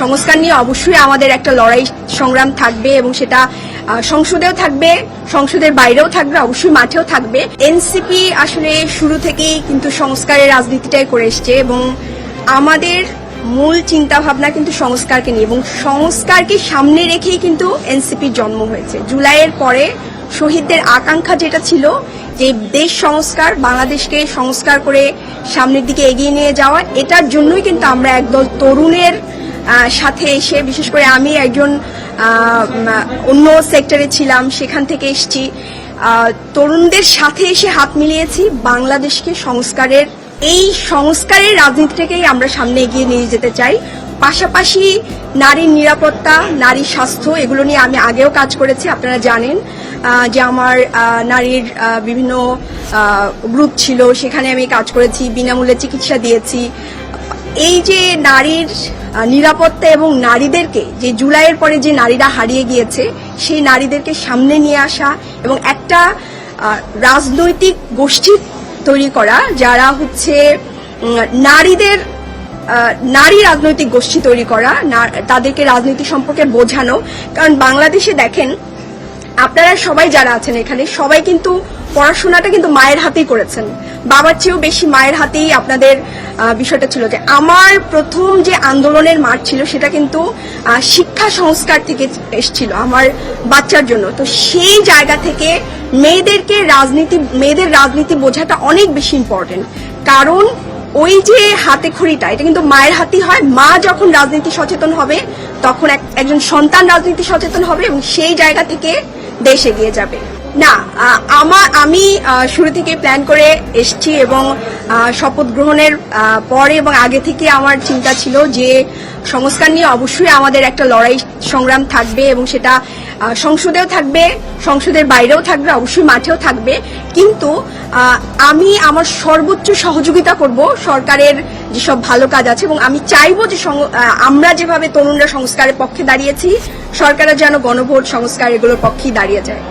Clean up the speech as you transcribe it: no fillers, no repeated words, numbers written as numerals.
সংস্কার নিয়ে অবশ্যই আমাদের একটা লড়াই সংগ্রাম থাকবে এবং সেটা সংসদেও থাকবে, সংসদের বাইরেও থাকবে, অবশ্যই মাঠেও থাকবে। এনসিপি আসলে শুরু থেকেই কিন্তু সংস্কারের রাজনীতিটাই করে এসছে এবং আমাদের মূল চিন্তা ভাবনা কিন্তু সংস্কারকে নিয়ে এবং সংস্কারকে সামনে রেখেই কিন্তু এনসিপির জন্ম হয়েছে। জুলাইয়ের পরে শহীদদের আকাঙ্ক্ষা যেটা ছিল যে দেশ সংস্কার, বাংলাদেশকে সংস্কার করে সামনের দিকে এগিয়ে নিয়ে যাওয়া, এটার জন্যই কিন্তু আমরা একদল তরুণের সাথে এসে, বিশেষ করে আমি একজন অন্য সেক্টরে ছিলাম, সেখান থেকে এসেছি, তরুণদের সাথে এসে হাত মিলিয়েছি বাংলাদেশকে সংস্কারের, এই সংস্কারের রাজনীতিটাকেই আমরা সামনে এগিয়ে নিয়ে যেতে চাই। পাশাপাশি নারীর নিরাপত্তা, নারীর স্বাস্থ্য, এগুলো নিয়ে আমি আগেও কাজ করেছি। আপনারা জানেন যে আমার নারীর বিভিন্ন গ্রুপ ছিল, সেখানে আমি কাজ করেছি, বিনামূল্যে চিকিৎসা দিয়েছি। এই যে নারীর নিরাপত্তা এবং নারীদেরকে, যে জুলাইয়ের পরে যে নারীরা হারিয়ে গিয়েছে, সেই নারীদেরকে সামনে নিয়ে আসা এবং একটা রাজনৈতিক গোষ্ঠী তৈরি করা, যারা হচ্ছে নারী রাজনৈতিক গোষ্ঠী তৈরি করা, তাদেরকে রাজনীতি সম্পর্কে বোঝানো। কারণ বাংলাদেশে দেখেন, আপনারা সবাই যারা আছেন এখানে, সবাই কিন্তু পড়াশোনাটা কিন্তু মায়ের হাতেই করেছেন, বাবার চেয়েও বেশি মায়ের হাতেই আপনাদের বিষয়টা ছিল। যে আমার প্রথম যে আন্দোলনের মাঠ ছিল সেটা কিন্তু শিক্ষা সংস্কার থেকে এসেছিল আমার বাচ্চার জন্য। তো সেই জায়গা থেকে মেয়েদের রাজনীতি বোঝাটা অনেক বেশি ইম্পর্টেন্ট। কারণ ওই যে হাতে খড়িটা, এটা কিন্তু মায়ের হাতেই হয়। মা যখন রাজনীতি সচেতন হবে, তখন একজন সন্তান রাজনীতি সচেতন হবে এবং সেই জায়গা থেকে দেশ এগিয়ে যাবে। না, আমি শুরু থেকে প্ল্যান করে এসেছি এবং শপথ গ্রহণের পরে এবং আগে থেকে আমার চিন্তা ছিল যে সংস্কার নিয়ে অবশ্যই আমাদের একটা লড়াই সংগ্রাম থাকবে এবং সেটা সংসদেও থাকবে, সংসদের বাইরেও থাকবে, অবশ্যই মাঠেও থাকবে। কিন্তু আমি আমার সর্বোচ্চ সহযোগিতা করব সরকারের যেসব ভালো কাজ আছে এবং আমি চাইবো যে আমরা যেভাবে তরুণরা সংস্কারের পক্ষে দাঁড়িয়েছি, সরকারের যেন গণভোট, সংস্কার, এগুলোর পক্ষেই দাঁড়িয়ে যায়।